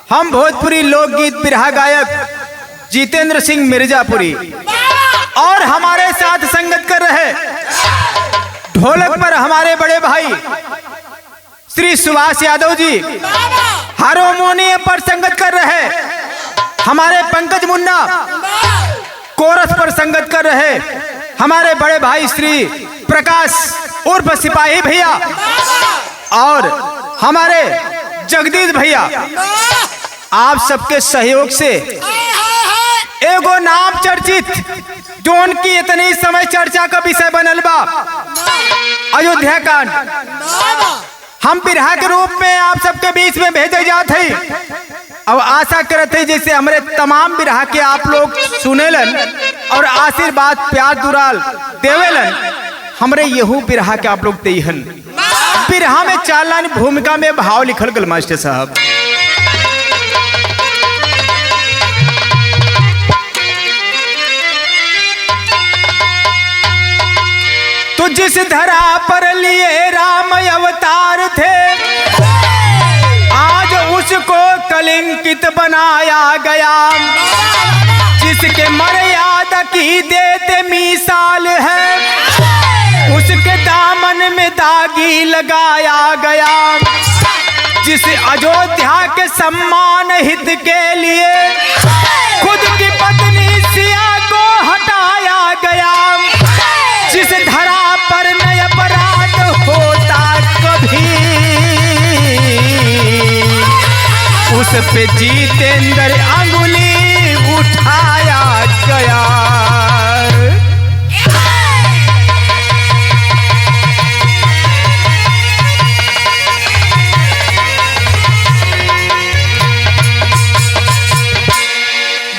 हम भोजपुरी लोकगीत बिरहा गायक जितेंद्र सिंह मिर्जापुरी और हमारे साथ संगत कर रहे ढोलक पर हमारे बड़े भाई श्री सुभाष यादव जी, हारमोनियम पर संगत कर रहे हमारे पंकज मुन्ना, कोरस पर संगत कर रहे हमारे बड़े भाई श्री प्रकाश उर्फ सिपाही भैया और हमारे जगदीश भैया। आप सबके सहयोग से एगो नाम चर्चित जो उनकी इतनी समय चर्चा का विषय बनल बा, अयोध्या कांड, हम बिरहा के रूप में आप सबके बीच में भेजे जाते हैं। अब आशा करते हैं जैसे हमारे तमाम बिरहा के आप लोग सुनेलन और आशीर्वाद प्यार दुराल देवेलन, हमरे यहू बिरहा के आप लोग देहन। बिरहा में 4 लाइन भूमिका में भाव लिखल गल मास्टर साहब। तो जिस धरा पर लिए राम अवतार थे, आज उसको कलंकित बनाया गया। जिसके मर्यादा की देते मिसाल है, उसके दामन में दागी लगाया गया। जिस अयोध्या के सम्मान हित के लिए खुद की पत्नी सिया को हटाया गया। जिस धरा पर नया अपराध होता कभी, उस पे जितेंद्र अंगुली उठाया गया।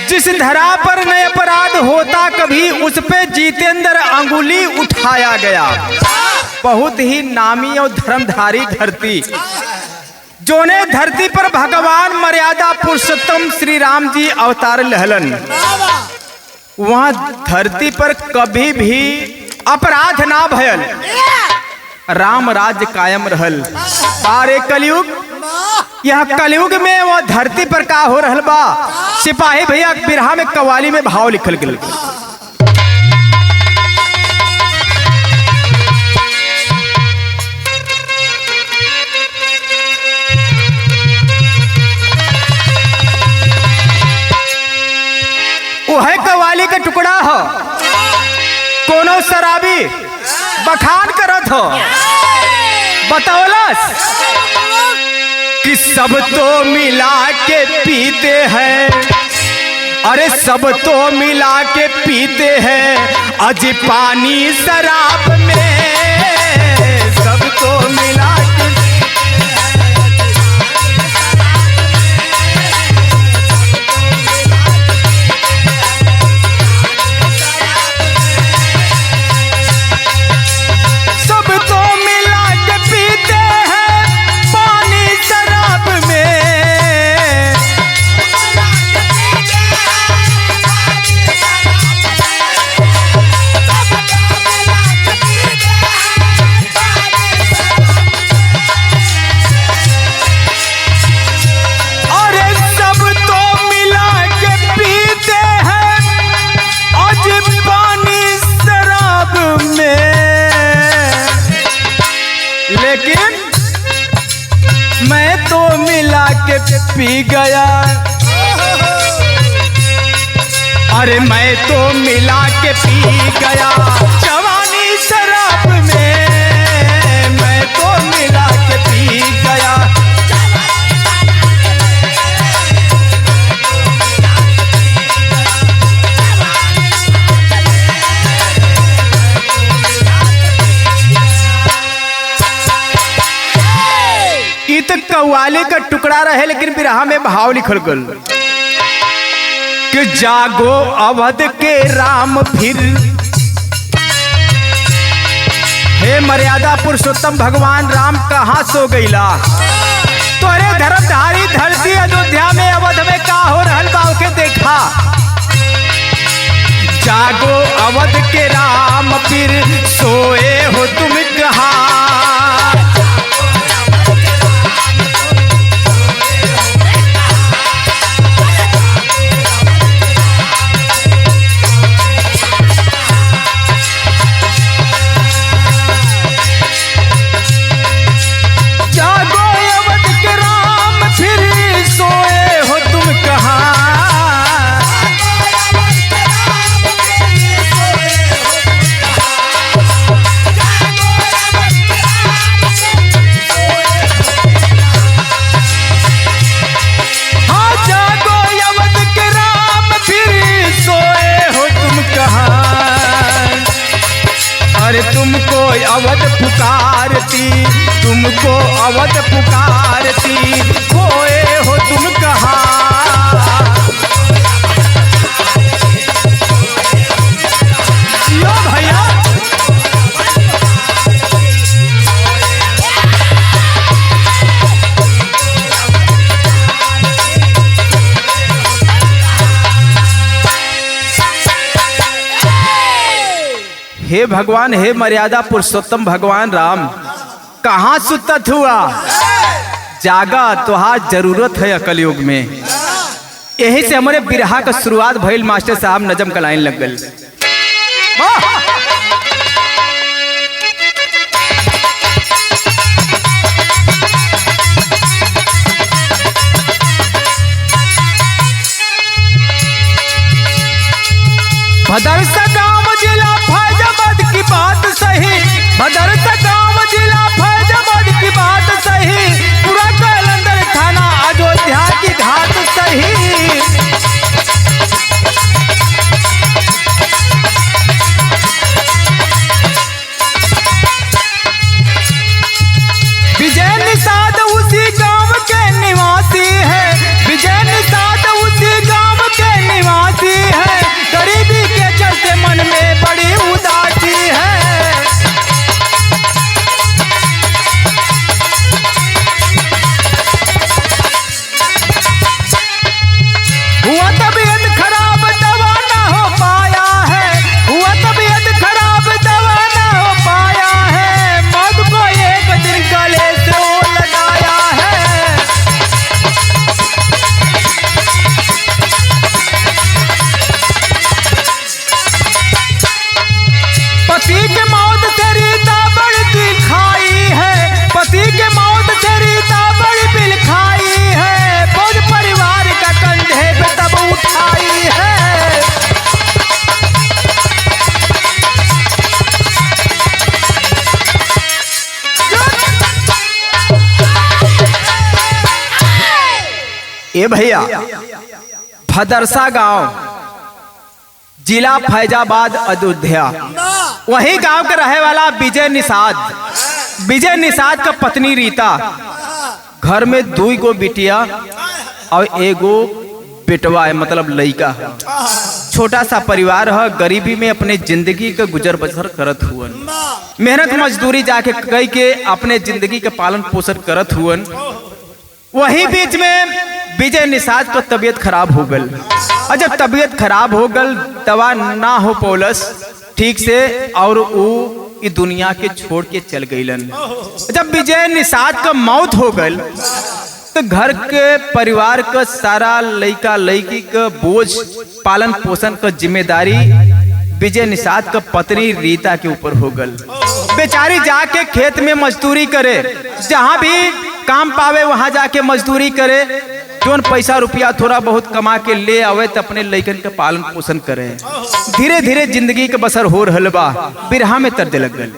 जिस धरा पर नया अपराध होता कभी, उस पे जितेंद्र अंगुली उठाया गया। बहुत ही नामी और धर्मधारी धरती, जोने धरती पर भगवान मर्यादा पुरुषोत्तम श्री राम जी अवतार लहलन, वहां धरती पर कभी भी अपराध ना भयल, राम राज्य कायम रहल। पारे कलयुग, यह कलयुग में वो धरती पर का हो रहल बा, सिपाही भैया बिरहा में कवाली में भाव लिखल गल। वह कवाली का टुकड़ा हो, कोनो शराबी बखान करत हो, बतौलस कि सब तो मिला के पीते हैं, अरे सब तो मिला के पीते हैं अज पानी शराब में। सब तो मिला के पी गया, अरे मैं तो मिला के पी गया जवानी शराब में। मैं तो मिला के पी गया। इत कव्वाली का टुकड़ा रहे, लेकिन बिरहा में भाव लिखल गल कि जागो अवध के राम फिर, हे मर्यादा पुरुषोत्तम भगवान राम कहाँ सो गईला। तोरे धर्मधारी धरती अयोध्या में अवध में का हो रहल बा के देखा। जागो अवध के राम फिर, सोए हो तुम कहाँ। तुमको अवध पुकारती, तुमको अवध पुकारती, खोए हो तुम कहाँ। यो भैया हे भगवान, हे मर्यादा पुरुषोत्तम भगवान राम, कहाँ सुतत हुआ? जागा, तुहार जरूरत है अकल युग में। यही से हमारे बिरहा का शुरुआत भइल। मास्टर साहब नजम का लाइन लग गई। भदरसा गांव जिला फैजाबाद की बात सही, भदरसा गांव जिला फैजाबाद की बात सही, पूरा कलंदर थाना अयोध्या की घाट सही। विजय निषाद उसी गांव के निवासी है, विजय निषाद उसी गांव के निवासी है, गरीबी के चलते मन में बड़ी उदासी है। हुआ तबीयत खराब दवा ना हो पाया है, हुआ तबीयत खराब दवा ना हो पाया है, मौत को एक दिन गले से वो लगाया है। पति के मौत से रीता बड़ी दिल खाई है, पति के मौत से रीता बड़ी बिल खाई है, बोझ परिवार का कंधे पे तब उठाई है। ए भैया, भदरसा गांव जिला फैजाबाद अयोध्या, वही गांव के रहे वाला विजय निषाद, विजय निषाद का पत्नी रीता, घर में 2 गो बिटिया और 1 गो बेटवा है, मतलब लड़का है। छोटा सा परिवार है, गरीबी में अपने जिंदगी का गुजर बसर करत हुअन, मेहनत मजदूरी जाके कई के अपने जिंदगी का पालन पोषण करत हुअन। वही बीच में विजय निषाद को तबीयत खराब हो गल, और जब तबीयत खराब हो गल, दवा ना हो पौलस ठीक से, और वो इस दुनिया के छोड़ के चल गईलन। जब विजय निषाद का मौत हो गल, तो घर के परिवार का सारा लड़का लड़की का बोझ, पालन पोषण का जिम्मेदारी विजय निषाद का पत्नी रीता के ऊपर हो गल। बेचारी जाके खेत में मजदूरी करे, जहाँ भी काम पावे वहां जाके मजदूरी करे, जोन पैसा रुपया थोड़ा बहुत कमा के ले आवे तो अपने लड़कन के पालन पोषण करे। धीरे धीरे जिंदगी के बसर हो रहल बा, बिरहा में तर्ज लग गल।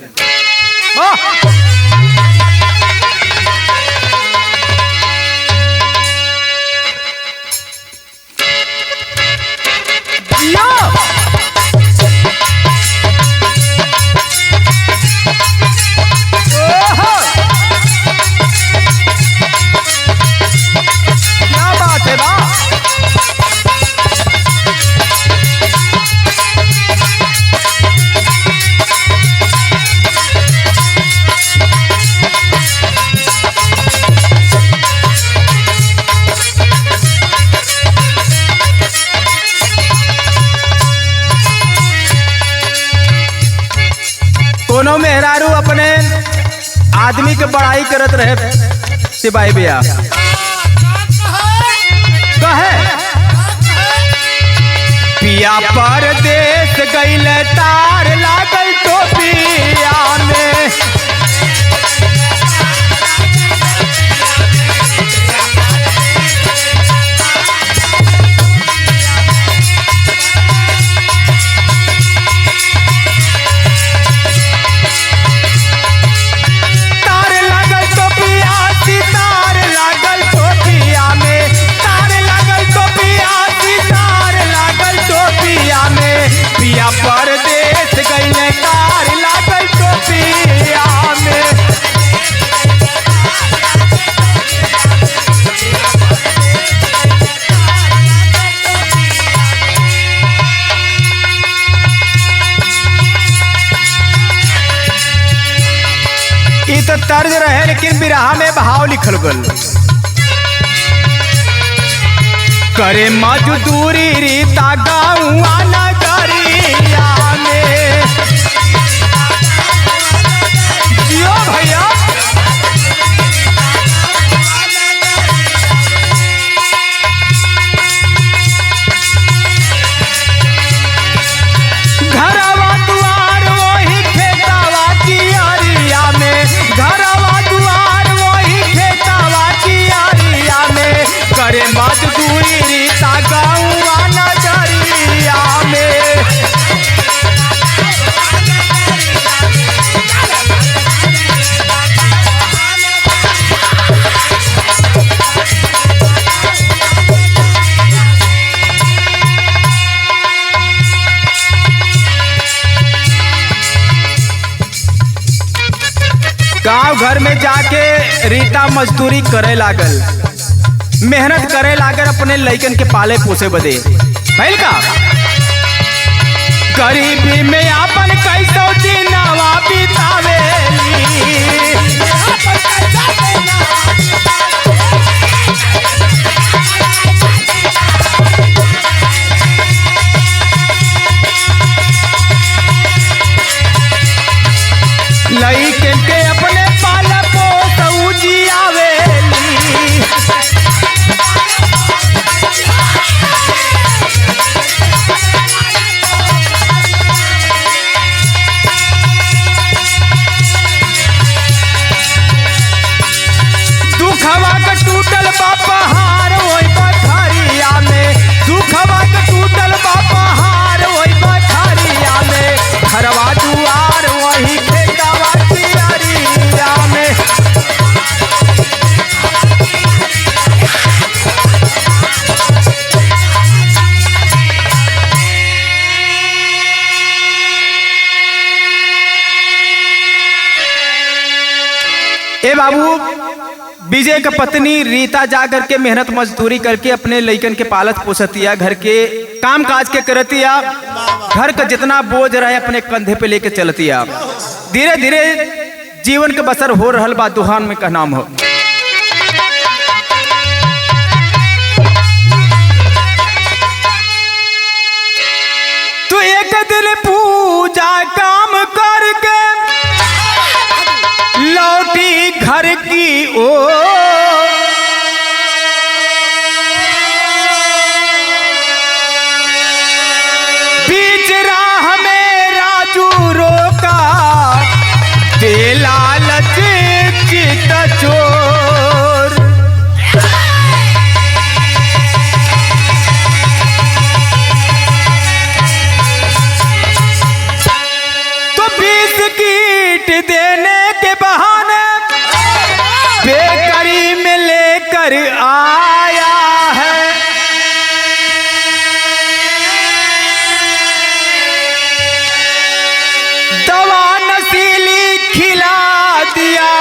दोनों मेहरारू अपने आदमी के बड़ाई करत रहे। सिपाही भैया कहे पिया परदेस गइल, तार लागल टोपिया में, परदेस गइल तर्ज रहे लेकिन बिरहा में भाव लिखल गल। करे मजदूरी रीता गाँवा नगरिया में। जियो भैया घरवा दुआर वही खेतावा की आरिया में। घरवा दुआर वही खेतावा की आरिया में। करे मजदूरी रीता गाँवा नगरिया में। गांव घर में जाके रीता मजदूरी करे लागल, मेहनत करे लागल अपने लइकन के पाले पोसे बदे। भइल का गरीबी में अपन कैसो दिनवा बितावेली। लइकन के अपने पाल पोसऊ जियावेली। दुखवा के टूटल बा पहाड़ ओई बखरिया में। दुखवा के टूटल बा पहाड़ ओई बखरिया में। घरवा दुआर वही खेतवा की आरिया में। ए बाबू, विजय का पत्नी रीता जाकर के मेहनत मजदूरी करके अपने लइकन के पालत पोसतिया, घर के काम काज के करतिया। घर का जितना बोझ रहे अपने कंधे पे लेके चलतिया। धीरे धीरे जीवन के बसर हो रहल बा। दुहान में का नाम हो। तो एक दिन पूजा काम करके लौटी घर की ओर। बीच राह में राजू रोका, दे लालच चित चोर। तो 20 कीट देने के बहाने बेकरी में लेकर आया है। दवा नशीली खिला दिया,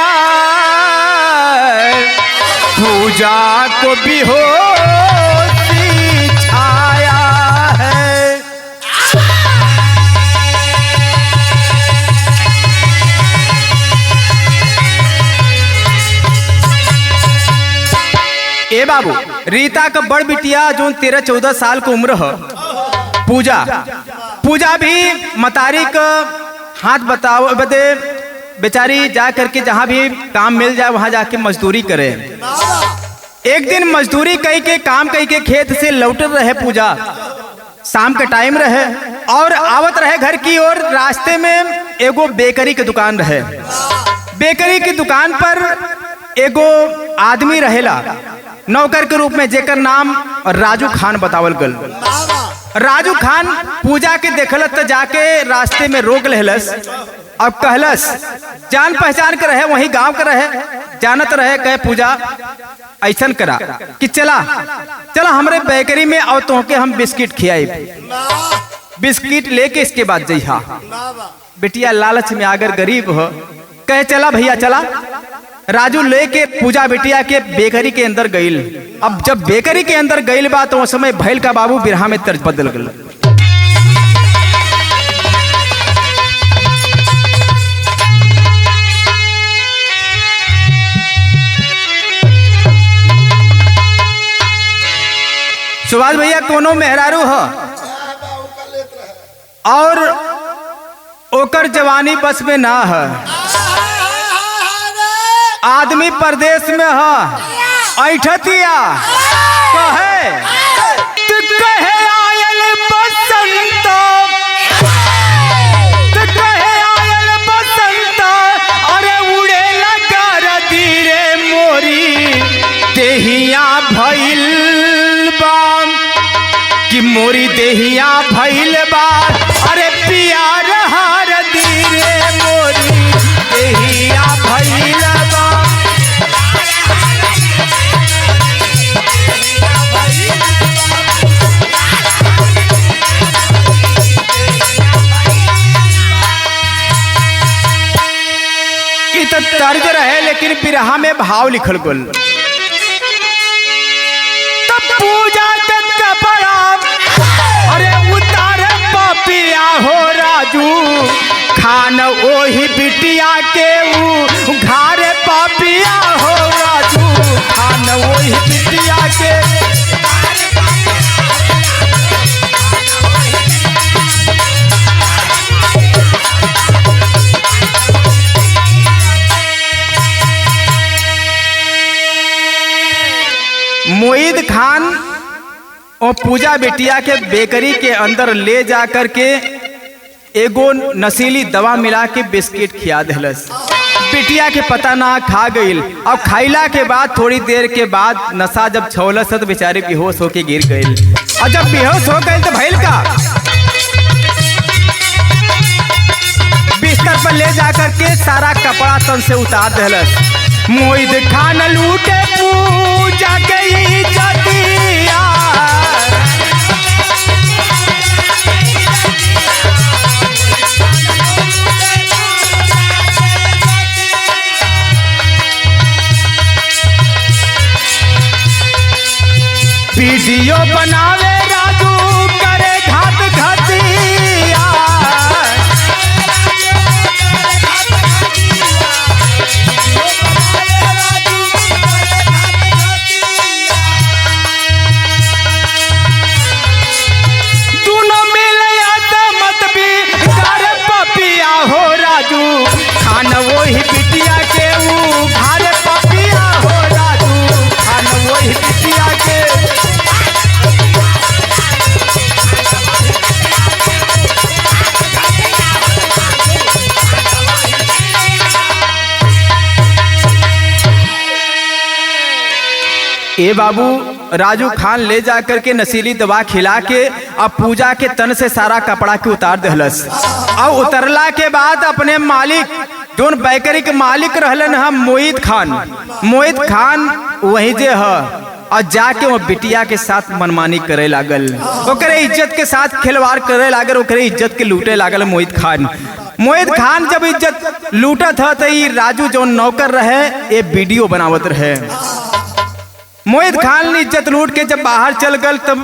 पूजा को बेहोशी छाया है। ए बाबू, रीता का बड़ बिटिया जो 13-14 साल की उम्र है, पूजा पूजा भी मतारी का हाथ बताओ बदे बेचारी जा करके जहाँ भी काम मिल जाए वहाँ जाके मजदूरी करे। एक दिन मजदूरी कई के काम कई के खेत से लौट रहे पूजा। शाम का टाइम रहे और आवत रहे घर की ओर। रास्ते में एगो बेकरी के दुकान रहे। बेकरी की दुकान पर एगो आदमी रहेला नौकर के रूप में, जेकर नाम राजू खान बतावल गल। राजू खान पूजा के देखलत तो जाके रास्ते में रोक लेहलस और कहलस, जान पहचान के रहे, वही गांव के रहे, जानत रहे। कहे पूजा ऐसन करा कि चला चला हमरे बेकरी में और तोहके हम बिस्किट खियाई। बिस्किट लेके इसके बाद जइहा। बिटिया लालच में आगर गरीब हो, कहे चला भैया चला। राजू लेके पूजा बिटिया के बेकरी के अंदर गईल। अब जब बेकरी के अंदर गईल बा तो उस समय भैल का बाबू बिरहा में तर्ज बदल गल। सुभाष भैया कोनो मेहरारू हो और ओकर जवानी बस में ना है, आदमी परदेश में है, ऐठतिया कहे तू कहे आयल बसंत, तू कहे आयल बसंत, अरे उड़े लगा धीरे मोरी देहिया भइल बा, कि मोरी देहिया भइल बा, अरे प्यार हार धीरे मोरी देहिया भइल बा। ई तो तर्ज रहे लेकिन बिरहा में भाव लिखल गुल। तब पूजा के कपड़ा अरे उतारे पपिया हो राजू खान ओही बिटिया के घारे पपिया हो राजू खान ओही बिटिया के। मोईद खान और पूजा बिटिया के बेकरी के अंदर ले जा कर के एगो नशीली दवा मिला के बिस्किट खिया दिलस। बिटिया के पता ना खा गईल। अब खाइला के बाद थोड़ी देर के बाद नशा जब छौलस तो बेचारे बेहोश होके गिर गईल। और जब बेहोश हो गए तो भइल का, बिस्तर पर ले जा कर के सारा कपड़ा तन से उतार दिलस। मोईद खान लूटे पूजा के इज्जतिया, वीडियो बनावे राजू करे घात घातिया, दोनों मिले मत भी करे पपिया हो राजू खान वही बिटिया के घारे पपिया हो राजू खान वही बिटिया के। ए बाबू राजू खान ले जा करके नशीली दवा खिला के अब पूजा के तन से सारा कपड़ा के उतार दहलस। और उतरला के बाद अपने मालिक जोन बेकरी के मालिक रहलन हम मोईद खान वही जे है और जाके वो बिटिया के साथ मनमानी करे लागल, ओकरे इज्जत के साथ खिलवाड़ करे लागल, ओकरे इज्जत के लूटे लागल। मोईद खान जब इज्जत लूटत था तो ये राजू जो नौकर रहे ये वीडियो बनावत रहे। मोईद खान ने इज्जत लूट के जब बाहर चल गल तब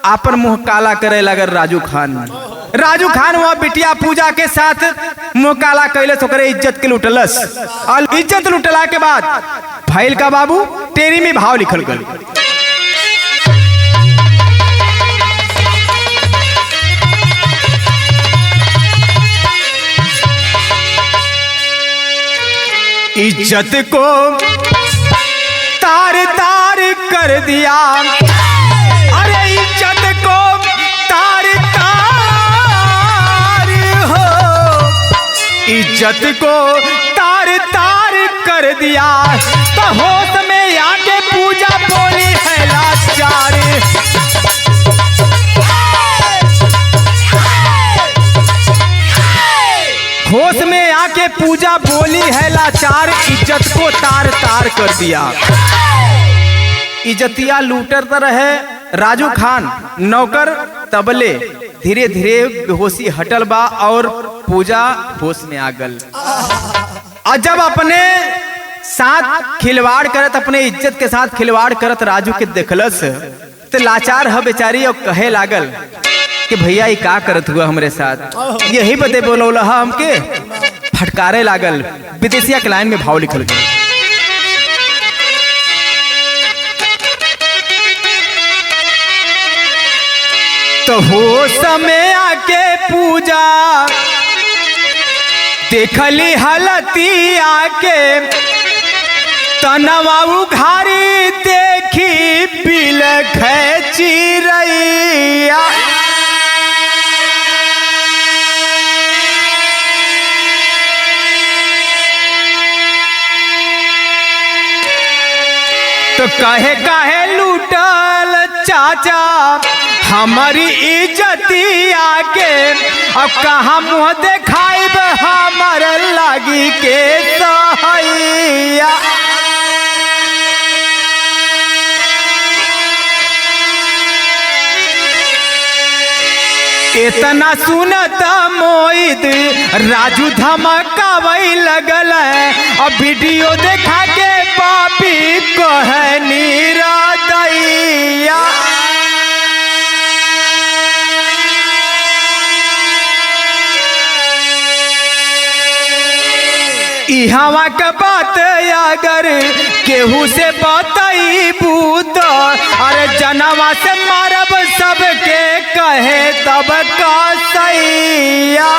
आपन मुंह काला करे लगल राजू खान वह बिटिया पूजा के साथ मुंह काला कैलस, ओकरे इज्जत के लूटलस। और इज्जत लूटला के बाद भइल का बाबू तेरी में भाव लिखल गल। इज्जत को तार तार कर दिया, अरे इज्जत को तार तार हो, इज्जत को तार तार कर दिया। तो होश में आके पूजा बोली है लाचार, होश में आके पूजा बोली है लाचार, इज्जत को तार तार कर दिया। इज्जतिया लूटर रहे राजू खान नौकर तबले धीरे धीरे बेहोशी हटल बा और पूजा होश में आ गल। और जब अपने साथ खिलवाड़ करत, अपने इज्जत के साथ खिलवाड़ करत राजू के देखलस तो लाचार है बेचारी और कहे लागल कि भैया ये का करत हुआ हमरे साथ, यही बदे बोलौला हमके। फटकारे लागल। विदेशिया के लाइन में भाव लिखल गया। तो हो समय आके पूजा देखली हलती आके तनवा उघारी देखी बिल चिरैया। तो काहे लूटल चाचा हमारी इज्जती आके, अब कहाँ मुँह देखाइब हमार लागी के सहैया। इतना सुनत मोहित राजू धमकावै लगल, अब वीडियो देखा के पापी कहनी दैया। इहवा के बात अगर केहू से बताइबू तो अरे जनवा से मारब सबके कहे तब कसैया।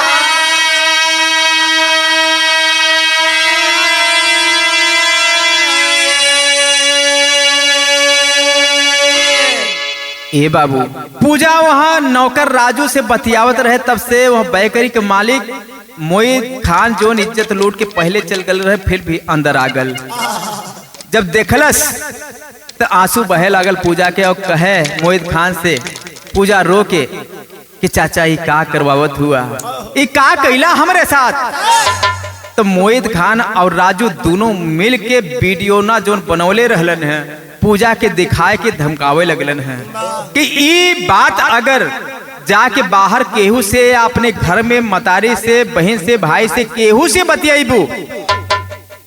ए बाबू पूजा वहाँ नौकर राजू से बतियावत रहे, तब से वह बेकरी के मालिक मोहित खान जोन इज्जत लूट के पहले चल गल रहे, फिर भी अंदर आ गल। जब देखलस तो आंसू बहे लागल पूजा के और कहे मोहित खान से, पूजा रो के कि चाचा ये का करवावत हुआ, ये का कैला हमरे साथ। तो मोहित खान और राजू दोनों मिल के वीडियो ना जोन बनौले रहलन है, पूजा के दिखाए के धमकावे लगलन है कि ये बात अगर जाके बाहर केहू से, अपने घर में मतारी से, बहन से, भाई से, केहू से बतियाबू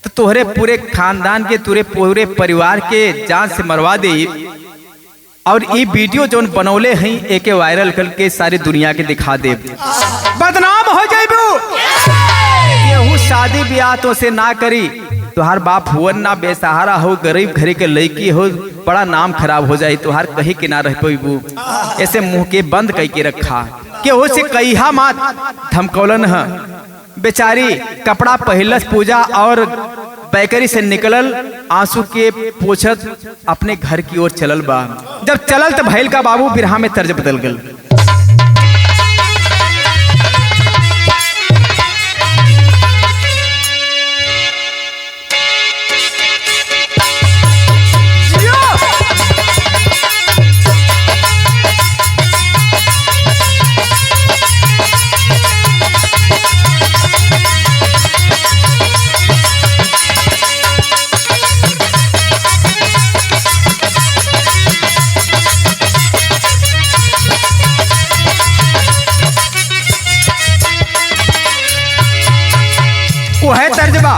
तो तोहरे पूरे खानदान के, तुरे पूरे परिवार के जान से मरवा दे। और ये वीडियो जो बनौले हैं एक वायरल करके सारी दुनिया के दिखा दे, बदनाम हो जाइबू। केहू शादी ब्याह तो से ना करी, तुहार बाप हुआ ना बेसहारा हो, गरीब घरे के लड़की हो, बड़ा नाम खराब हो जाए, तुहार कहीं के ना रह पेबू। ऐसे मुंह के बंद कई के रखा, केहू से कहिया मात धमकौलन है। बेचारी कपड़ा पहलस पूजा और बेकरी से निकलल आंसू के पोछत अपने घर की ओर चलल बा। जब चलल तो भैल का बाबू बिरहा में तर्ज बदल गल। है तर्जबा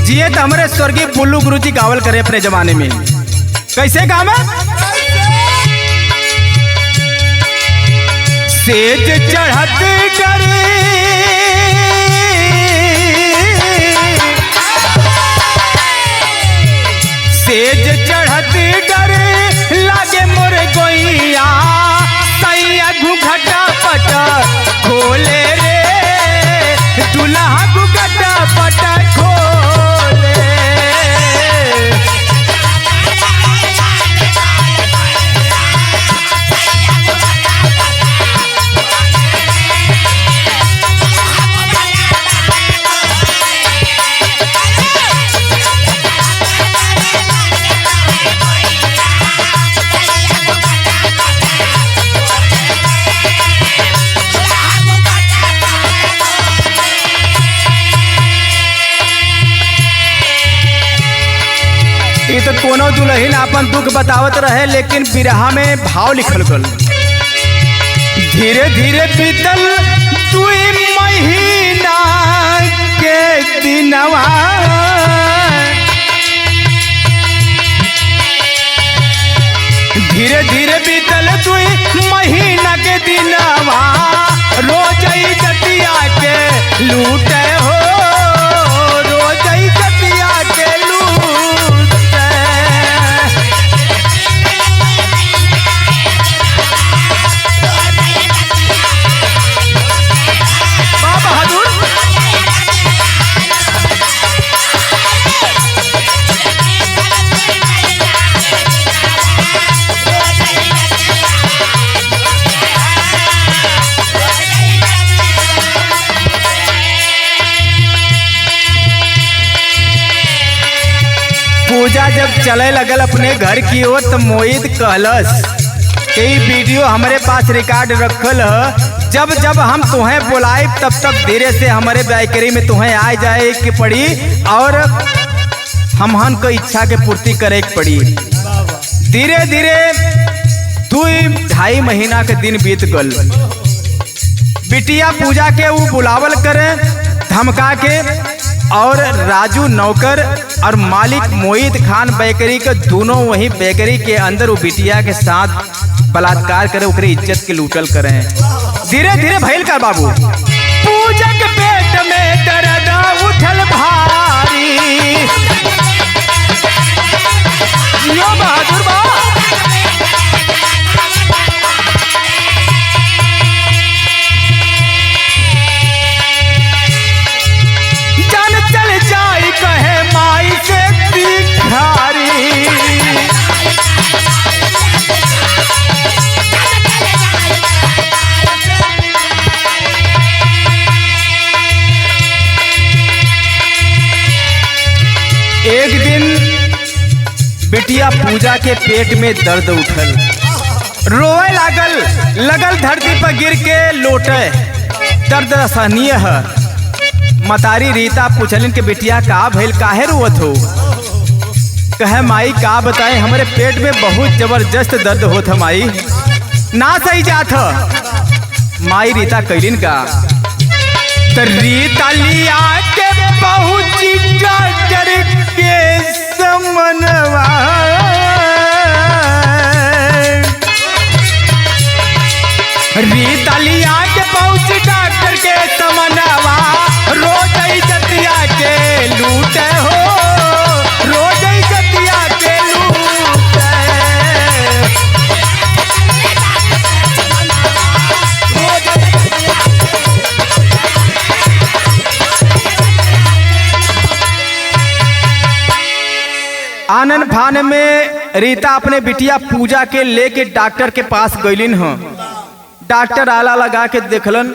जिए तो हमारे स्वर्गीय बुल्लू गुरुजी गावल करे अपने जमाने में। कैसे काम है? सेज चढ़त करे सेज चढ़त डरे लागे मोर गोइया, सैया घुघटा पट खोले रे, दुल्हा घुघटा पट खोले। तो कोनो दुल्हन अपन दुख बतावत रहे, लेकिन बिरहा में भाव लिखल गल। धीरे धीरे बीतल 2 महीना के दिनवा, धीरे धीरे बीतल 2 महीना के दिनवा, रोज जतिया के लूटे हो, रोज जतिया के लूटे। पूजा जब चले लगल अपने घर की ओर तो मोहित कहलस कि वीडियो हमारे पास रिकॉर्ड रखल है, जब जब हम तुम्हें बुलाए तब तब धीरे से हमारे बेकरी में तुम्हें आ जाए की पड़ी और हमहन को इच्छा के पूर्ति करे की पड़ी। धीरे धीरे 2-2.5 महीना के दिन बीत गल। बिटिया पूजा के वो बुलावल करे धमका के और राजू नौकर और मालिक मोहित खान बेकरी के दोनों वही बेकरी के अंदर वो बिटिया के साथ बलात्कार करे, ओकरे इज्जत के लूटल करे। धीरे धीरे भइल का बाबू पूजा के पेट में दर्द उठल भारी। यो बहादुर बा जान चल जाई कहे माई से भिखारी। एक दिन बिटिया पूजा के पेट में दर्द उठल, रोए लगल धरती पर गिर के लोटे। दर्द असहनीय है। मतारी रीता पूछलिन के बिटिया का भइल, काहे रोवत हो? कहे माई का बताए हमारे पेट में बहुत जबरदस्त दर्द होत है माई, ना सही जात है। माई रीता कैलिन का तो रीता लिया के पहुंची डॉक्टर के समनवा। रीता लिया के पहुंची डॉक्टर के समनवा। रोज इज्जतिया के लूटे हो, रोज इज्जतिया के लूटे। आनन फान में रीता अपने बिटिया पूजा के लेके डॉक्टर के पास गईलिन ह। डॉक्टर आला लगा के देखलन,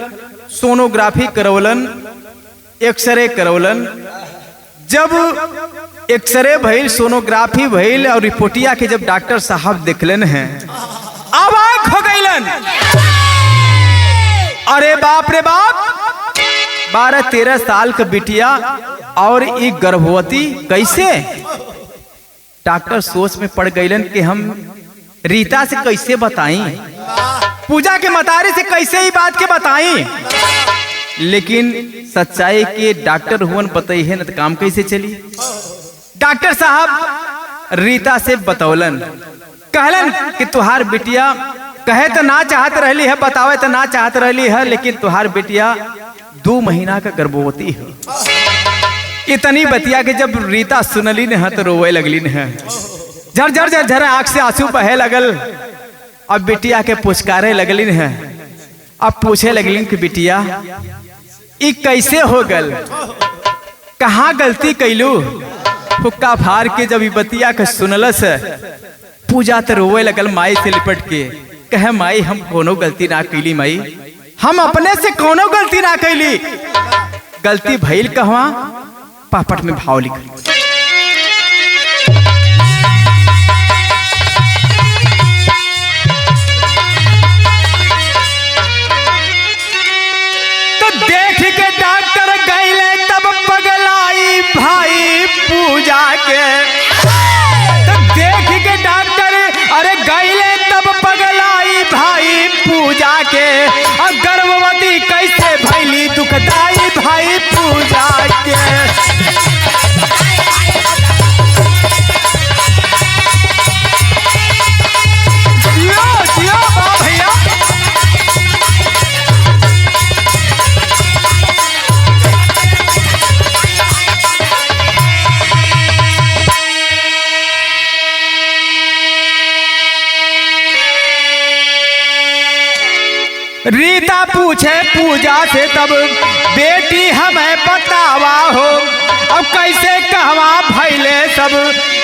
सोनोग्राफी करवलन, एक्सरे करवलन। जब एक्सरे भइल, सोनोग्राफी भइल और रिपोर्टिया के जब डॉक्टर साहब देखलन हैं, अवाक हो गईलन। अरे बाप रे बाप, 12-13 साल का बिटिया और एक गर्भवती कैसे? डॉक्टर सोच में पड़ गईलन कि हम रीता से कैसे बताई, पूजा के मतारी से कैसे ही बात के बताई। लेकिन सच्चाई के डॉक्टर हुवन बताई है न तो काम कैसे चली। डॉक्टर साहब रीता से बतौलन, कहलन कि तुहार बिटिया कहे तो ना चाहत रहली है, बतावे तो ना चाहत रहली है, लेकिन तुहार बिटिया 2 महीना का गर्भवती है। इतनी बतिया के जब रीता सुनली न तो रोवे लगली न, झर झर झर झर आंख से आंसू बहे लगल। अब बिटिया के पुचकारे लगली न, अब पूछे लगली कि बिटिया ई कैसे हो गल, कहाँ गलती कैलू? हुक्का फार के जब बतिया के सुनलस, पूजा तो रोवे लगल माई से लिपट के। कहे माई हम कोनो गलती ना कैली माई, हम अपने से कोनो गलती ना कैली। गलती भइल कहवा? पापट में भाव लिखल। तो देख के डॉक्टर गईले तब पगलाई भाई पूजा के। तो देख के डॉक्टर अरे गईले तब पगलाई भाई पूजा के। और गर्भवती कैसे भइली दुखदाई भाई पूजा के। रीता पूछे पूजा से तब बेटी हमें बतावा हो, अब कैसे कहवा भैले सब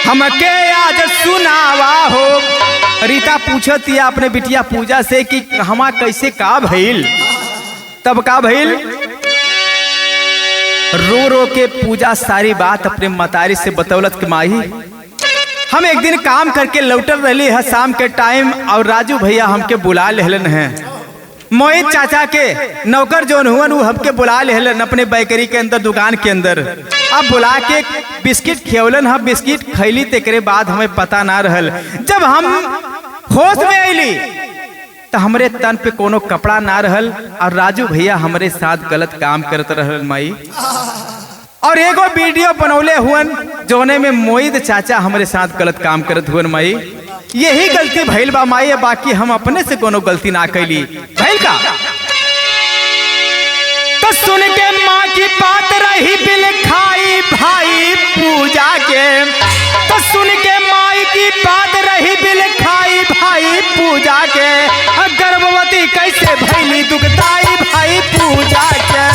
हमके आज सुनावा हो। रीता पूछती अपने बिटिया पूजा से कि कहवा कैसे का भइल। तब का भइल? रो रो के पूजा सारी बात अपने मतारी से बतौलत कि माही हम एक दिन काम करके लौटल रही है शाम के टाइम और राजू भैया हमके बुला लेहलन है। मोहित चाचा के नौकर जोन हुआ वो हमके बुला लेहलन अपने बेकरी के अंदर दुकान के अंदर। अब बुला के बिस्किट खियौलन। हम बिस्किट खैली तेकरे बाद हमें पता ना रहल। जब हम होश में अली तो हमरे तन पे कोनो कपड़ा ना रहल और राजू भैया हमरे साथ गलत काम करत रहल माई। और एगो वीडियो बनौले हुअन जोने में मोहित चाचा हमरे साथ गलत काम करत हुअन माई। यही गलती भइल बा माई, बाकी हम अपने से कोनो गलती ना कैली। भइल का तो सुन के माँ की बात रही बिल खाई भाई पूजा के। तो सुन के माई की बात रही बिल खाई भाई पूजा के। गर्भवती कैसे भइली दुखदाई भाई पूजा के।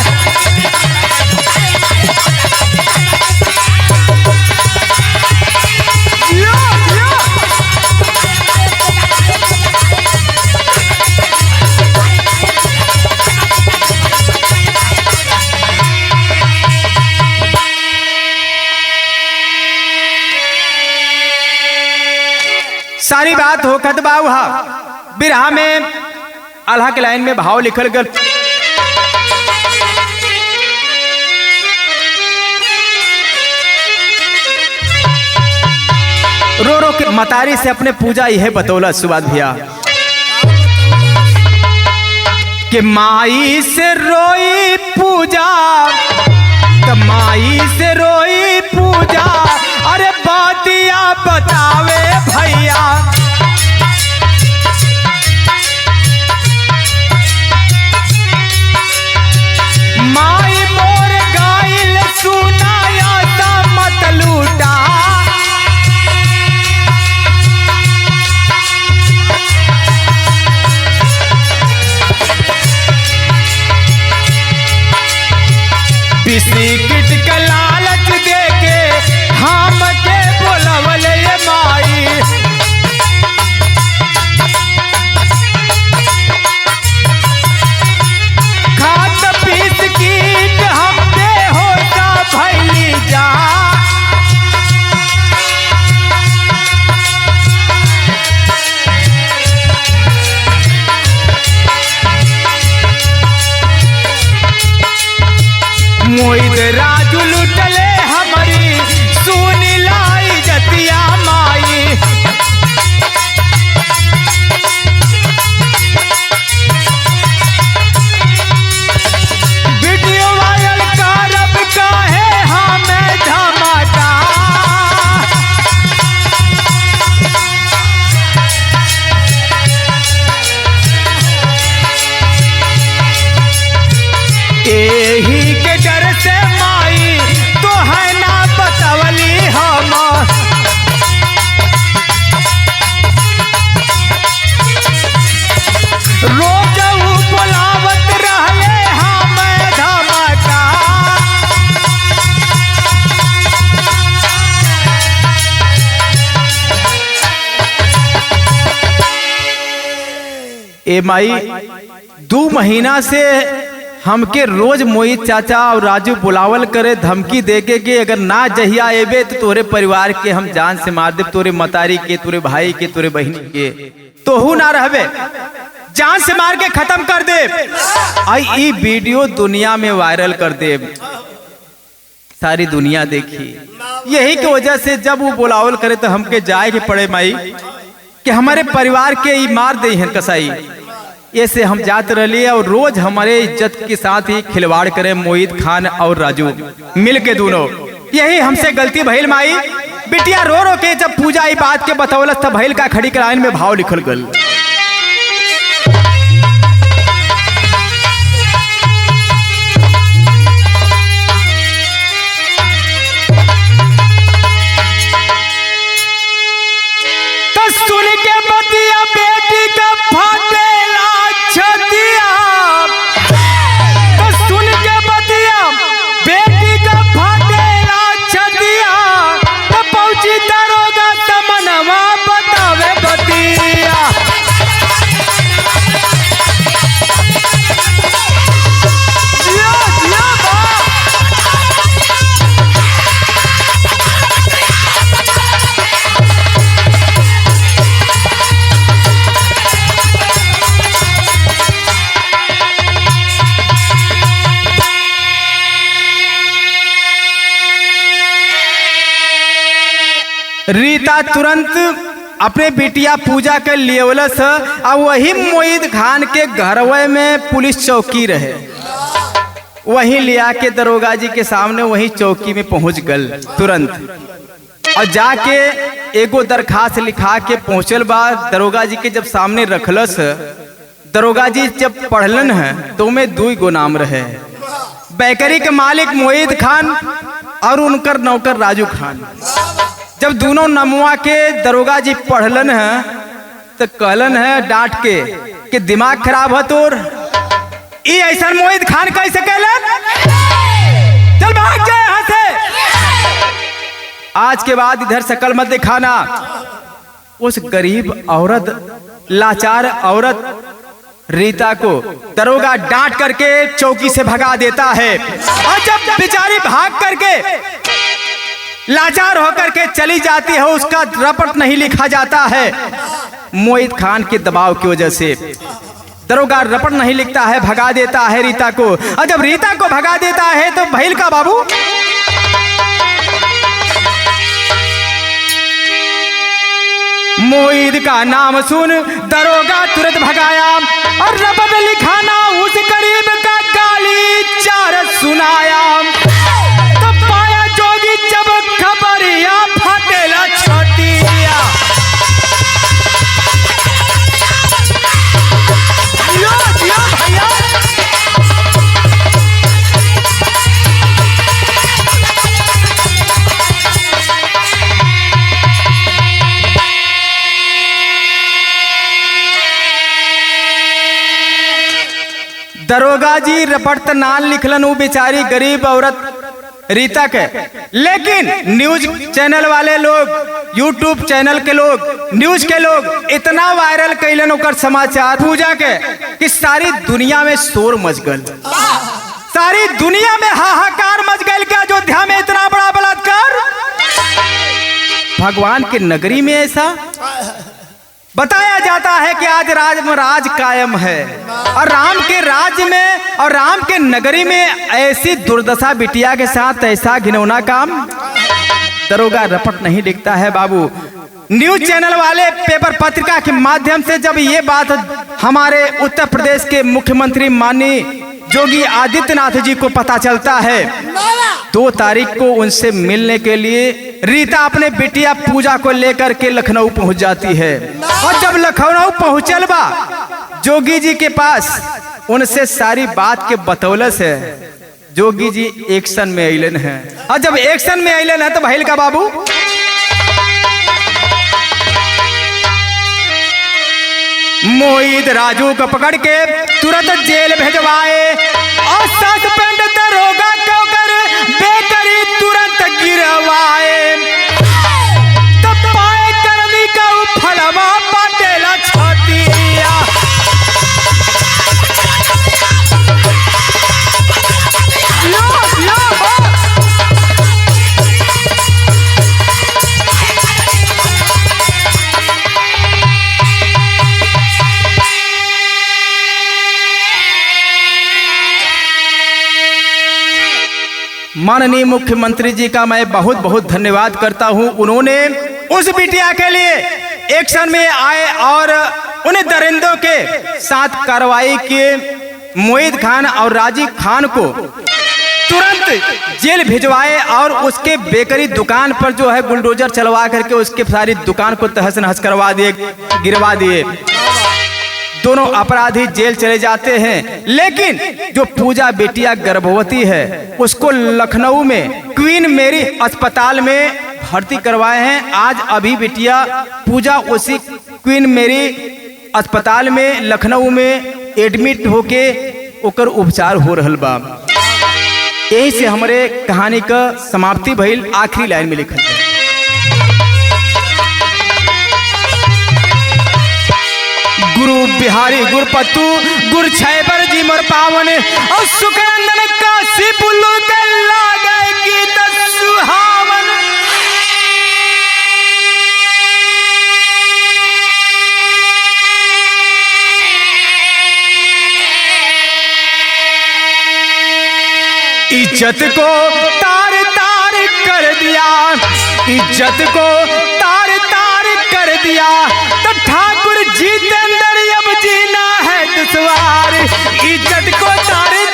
सारी बात होखत बा वहा बिरहा में अल्लाह के लाइन में भाव लिखल गल। रो रो के मतारी से अपने पूजा यह बतौला सुबाद भैया कि माई से रोई पूजा तो माई से रोई पूजा। अरे बातिया बतावे भैया माई मोर गाइल सुनाया ता मत लूटा। बिस्किट का लालच दे के हम के बोलवल ये माई। खात बिस्किट हम पे होता भैली जा। मोहित राजू लुटले हमारी सुन लाई जतिया माई। वीडियो वायरल करब काहे हमें धमाका। एही के डर से माई तो है ना बतवली हम। रोज बुलावत रहले हमें धमका। ए माई 2 महीना से हमके रोज मोहित चाचा और राजू बुलावल करे धमकी देके कि अगर ना जहिया एबे तो तोरे परिवार के हम जान से मार दे। तोरे मतारी के, तोरे भाई के, तोरे बहन के तोहू ना रहबे, जान से मार के खत्म कर दे। आई ई वीडियो दुनिया में वायरल कर दे, सारी दुनिया देखी। यही की वजह से जब वो बुलावल करे तो हमके जाए के पड़े माई कि हमारे परिवार के ही मार दे हैं कसाई। ऐसे हम जाते रही और रोज हमारे इज्जत के साथ ही खिलवाड़ करे मोहित खान और राजू मिल के दोनों। यही हमसे गलती भइल माई। बिटिया रो रो के जब पूजा ई बात के बतौलत तब भइल का खड़ी के लाइन में भाव लिखल गल। तो सुन के बतिया बेटी का फाटेला छतिया। तो सुन के बतिया बेटी का फाटेला छतिया। तो पहुंची दरोगा तमनवा बतावे बतिया। रीता तुरंत अपने बिटिया पूजा के लियवलस और वही मोहित खान के घरवे में पुलिस चौकी रहे, वहीं लिया के दरोगा जी के सामने वही चौकी में पहुंच गल तुरंत और जाके एगो दरखास्त लिखा के पहुंचल बा। दरोगा जी के जब सामने रखलस, दरोगा जी जब पढ़लन है तो उनमें 2 गो नाम रहे, बेकरी के मालिक मोहित खान और उनकर नौकर राजू खान। जब दोनों नमुआ के दरोगा जी पढ़लन है तो कहलन है डांट के कि दिमाग खराब है तोर, ये ऐसा मोहित खान कैसे कहलन, चल भाग जाए यहाँ से, आज के बाद इधर शकल मत दिखाना। उस गरीब औरत, लाचार औरत रीता को दरोगा डांट करके चौकी से भगा देता है और जब बेचारी भाग करके लाचार होकर के चली जाती है, उसका रपट नहीं लिखा जाता है। मोहित खान के दबाव की वजह से दरोगा रपट नहीं लिखता है, भगा देता है रीता को। और जब रीता को भगा देता है तो भैल का बाबू मोहित का नाम सुन दरोगा तुरंत भगाया और रपट लिखाना उस गरीब का गाली 4 सुनाया। तो पाया जोगी जब खबरिया फटेला छोटिया, भैया दरोगा जी रपट नाल लिखलन वो बेचारी गरीब औरत रीता के, लेकिन न्यूज चैनल वाले लोग, यूट्यूब चैनल के लोग, न्यूज के लोग इतना वायरल कैलन ओकर समाचार पूजा के कि सारी दुनिया में शोर मच गल, सारी दुनिया में हाहाकार मच गल कि अयोध्या में इतना बड़ा बलात्कार, भगवान के नगरी में ऐसा बताया जाता है कि आज राज कायम है और राम के राज्य में और राम के नगरी में ऐसी दुर्दशा बिटिया के साथ ऐसा घिनौना काम। दरोगा रपट नहीं लिखता है बाबू। न्यूज चैनल वाले पेपर पत्रिका के माध्यम से जब ये बात हमारे उत्तर प्रदेश के मुख्यमंत्री माननीय योगी आदित्यनाथ जी को पता चलता है, 2 तारीख को उनसे मिलने के लिए रीता अपने बिटिया पूजा को लेकर के लखनऊ पहुंच जाती है। और जब लखनऊ पहुंचल बा जोगी जी के पास, उनसे सारी बात के बतौलस है। जोगी जी एक्शन में अइलन है और जब एक्शन में अइलन है तो भइल का बाबू मोहित राजू को पकड़ के तुरंत जेल भेजवाए और सस्पेंड दरोगा को कर बेकरी तुरंत गिरवाए। तो पाए करनी का फलवा पटेला छोटिया, माननीय मुख्यमंत्री जी का मैं बहुत बहुत धन्यवाद करता हूं। उन्होंने उस बिटिया के लिए एक्शन में आए और उन्हें दरिंदों के साथ कार्रवाई किए। मोहित खान और राजीव खान को तुरंत जेल भिजवाए और उसके बेकरी दुकान पर जो है बुलडोजर चलवा करके उसके सारी दुकान को तहस नहस करवा दिए, गिरवा दिए। दोनों अपराधी जेल चले जाते हैं, लेकिन जो पूजा बेटिया गर्भवती है उसको लखनऊ में क्वीन मेरी अस्पताल में भर्ती करवाए हैं। आज अभी बेटिया पूजा उसी क्वीन मेरी अस्पताल में लखनऊ में एडमिट होके ओकर उपचार हो रहल बा। यही से हमारे कहानी का समाप्ति भइल। आखिरी लाइन में लिखल है, गुरु बिहारी गुरपतु गुर छैबर जी मोर पावन और सुखनंदन काशी बुल्लू के लागे गीत सुहावन। इज्जत को तार तार कर दिया, इज्जत को कर दिया तो ठाकुर जितेंद्र अब जीना है दुश्वार, इज्जत को तार